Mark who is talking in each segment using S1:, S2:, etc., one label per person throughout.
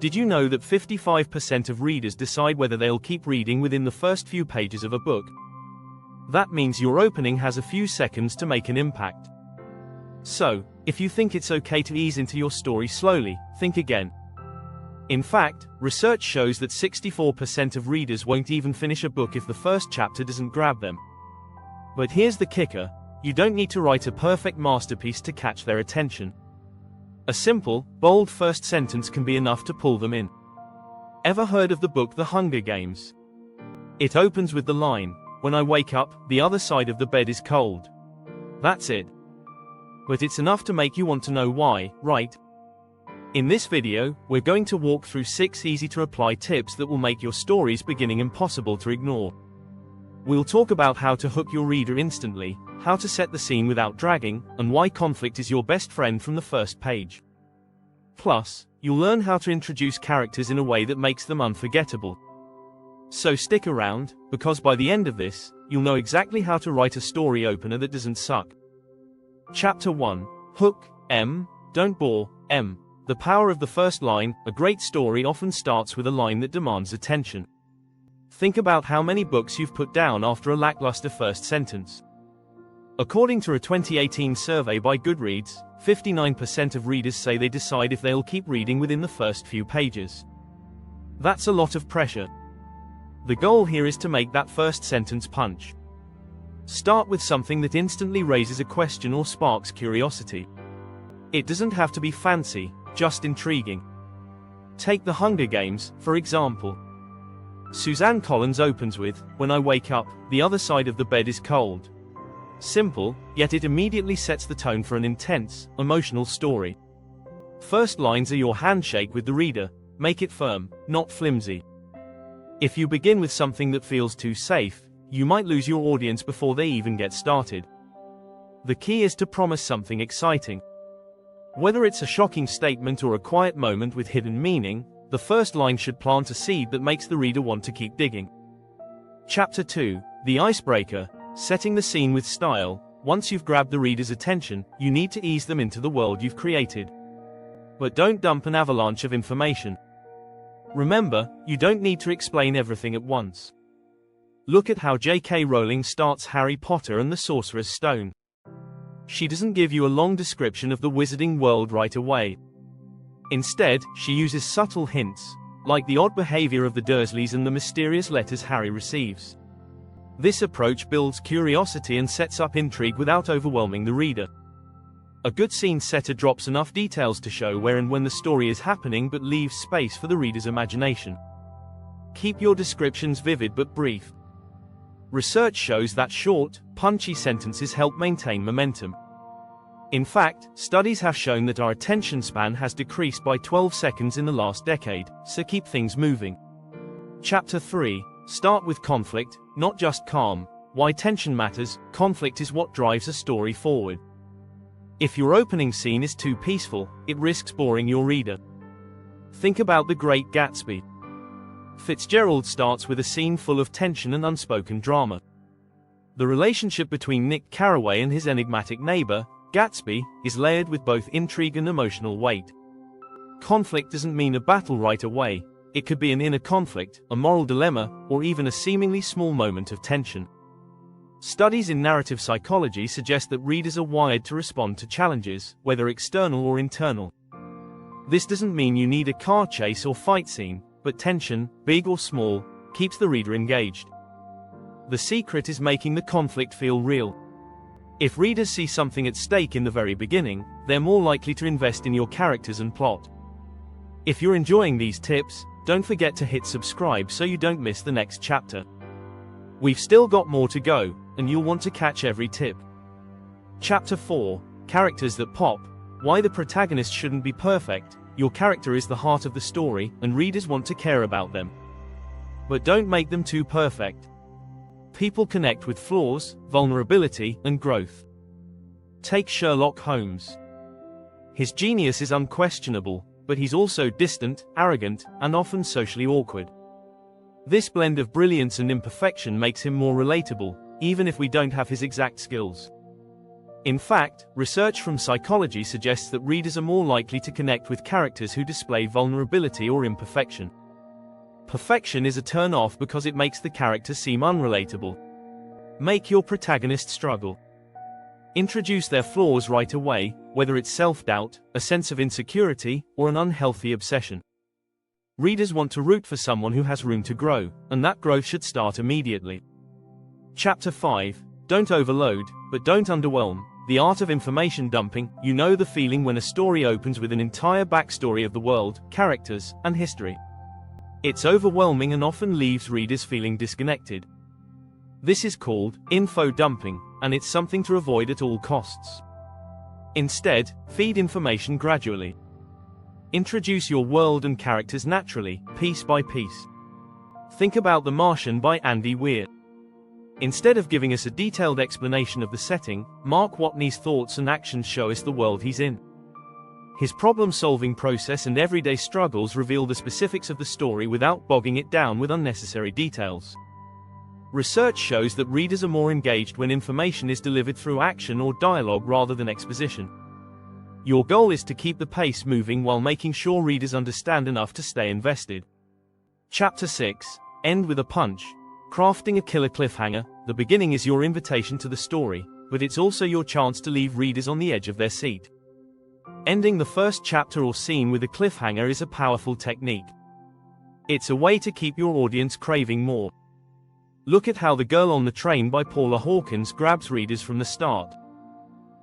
S1: Did you know that 55% of readers decide whether they'll keep reading within the first few pages of a book? That means your opening has a few seconds to make an impact. So, if you think it's okay to ease into your story slowly, think again. In fact, research shows that 64% of readers won't even finish a book if the first chapter doesn't grab them. But here's the kicker: you don't need to write a perfect masterpiece to catch their attention. A simple, bold first sentence can be enough to pull them in. Ever heard of the book The Hunger Games? It opens with the line, "When I wake up, the other side of the bed is cold." That's it. But it's enough to make you want to know why, right? In this video, we're going to walk through 6 easy-to-apply tips that will make your story's beginning impossible to ignore. We'll talk about how to hook your reader instantly, how to set the scene without dragging, and why conflict is your best friend from the first page. Plus, you'll learn how to introduce characters in a way that makes them unforgettable. So stick around, because by the end of this, you'll know exactly how to write a story opener that doesn't suck. Chapter 1. Hook, M. Don't bore, M. The power of the first line. A great story often starts with a line that demands attention. Think about how many books you've put down after a lackluster first sentence. According to a 2018 survey by Goodreads, 59% of readers say they decide if they'll keep reading within the first few pages. That's a lot of pressure. The goal here is to make that first sentence punch. Start with something that instantly raises a question or sparks curiosity. It doesn't have to be fancy, just intriguing. Take The Hunger Games, for example. Suzanne Collins opens with, "When I wake up, the other side of the bed is cold." Simple, yet it immediately sets the tone for an intense, emotional story. First lines are your handshake with the reader. Make it firm, not flimsy. If you begin with something that feels too safe, you might lose your audience before they even get started. The key is to promise something exciting. Whether it's a shocking statement or a quiet moment with hidden meaning, the first line should plant a seed that makes the reader want to keep digging. Chapter 2. The Icebreaker. Setting the scene with style. Once you've grabbed the reader's attention, you need to ease them into the world you've created. But don't dump an avalanche of information. Remember, you don't need to explain everything at once. Look at how J.K. Rowling starts Harry Potter and the Sorcerer's Stone. She doesn't give you a long description of the wizarding world right away. Instead, she uses subtle hints, like the odd behavior of the Dursleys and the mysterious letters Harry receives. This approach builds curiosity and sets up intrigue without overwhelming the reader. A good scene setter drops enough details to show where and when the story is happening but leaves space for the reader's imagination. Keep your descriptions vivid but brief. Research shows that short, punchy sentences help maintain momentum. In fact, studies have shown that our attention span has decreased by 12 seconds in the last decade, so keep things moving. Chapter 3. Start with conflict, not just calm. Why tension matters. Conflict is what drives a story forward. If your opening scene is too peaceful, it risks boring your reader. Think about The Great Gatsby. Fitzgerald starts with a scene full of tension and unspoken drama. The relationship between Nick Carraway and his enigmatic neighbor, Gatsby, is layered with both intrigue and emotional weight. Conflict doesn't mean a battle right away. It could be an inner conflict, a moral dilemma, or even a seemingly small moment of tension. Studies in narrative psychology suggest that readers are wired to respond to challenges, whether external or internal. This doesn't mean you need a car chase or fight scene, but tension, big or small, keeps the reader engaged. The secret is making the conflict feel real. If readers see something at stake in the very beginning, they're more likely to invest in your characters and plot. If you're enjoying these tips, don't forget to hit subscribe so you don't miss the next chapter. We've still got more to go, and you'll want to catch every tip. Chapter 4. Characters that pop. Why the protagonist shouldn't be perfect. Your character is the heart of the story, and readers want to care about them. But don't make them too perfect. People connect with flaws, vulnerability, and growth. Take Sherlock Holmes. His genius is unquestionable, but he's also distant, arrogant, and often socially awkward. This blend of brilliance and imperfection makes him more relatable, even if we don't have his exact skills. In fact, research from psychology suggests that readers are more likely to connect with characters who display vulnerability or imperfection. Perfection is a turn-off because it makes the character seem unrelatable. Make your protagonist struggle. Introduce their flaws right away, whether it's self-doubt, a sense of insecurity, or an unhealthy obsession. Readers want to root for someone who has room to grow, and that growth should start immediately. Chapter 5. Don't overload, but don't underwhelm. The art of information dumping. You know the feeling when a story opens with an entire backstory of the world, characters, and history. It's overwhelming and often leaves readers feeling disconnected. This is called info dumping, and it's something to avoid at all costs. Instead, feed information gradually. Introduce your world and characters naturally, piece by piece. Think about The Martian by Andy Weir. Instead of giving us a detailed explanation of the setting, Mark Watney's thoughts and actions show us the world he's in. His problem-solving process and everyday struggles reveal the specifics of the story without bogging it down with unnecessary details. Research shows that readers are more engaged when information is delivered through action or dialogue rather than exposition. Your goal is to keep the pace moving while making sure readers understand enough to stay invested. Chapter 6. End with a punch. Crafting a killer cliffhanger. The beginning is your invitation to the story, but it's also your chance to leave readers on the edge of their seat. Ending the first chapter or scene with a cliffhanger is a powerful technique. It's a way to keep your audience craving more. Look at how The Girl on the Train by Paula Hawkins grabs readers from the start.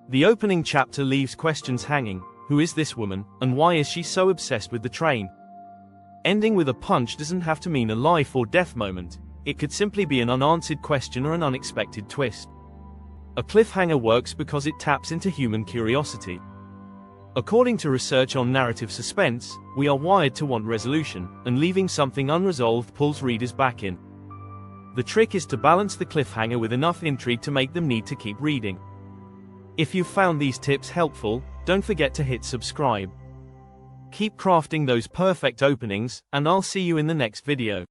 S1: The opening chapter leaves questions hanging. Who is this woman, and why is she so obsessed with the train? Ending with a punch doesn't have to mean a life or death moment. It could simply be an unanswered question or an unexpected twist. A cliffhanger works because it taps into human curiosity. According to research on narrative suspense, we are wired to want resolution, and leaving something unresolved pulls readers back in. The trick is to balance the cliffhanger with enough intrigue to make them need to keep reading. If you've found these tips helpful, don't forget to hit subscribe. Keep crafting those perfect openings, and I'll see you in the next video.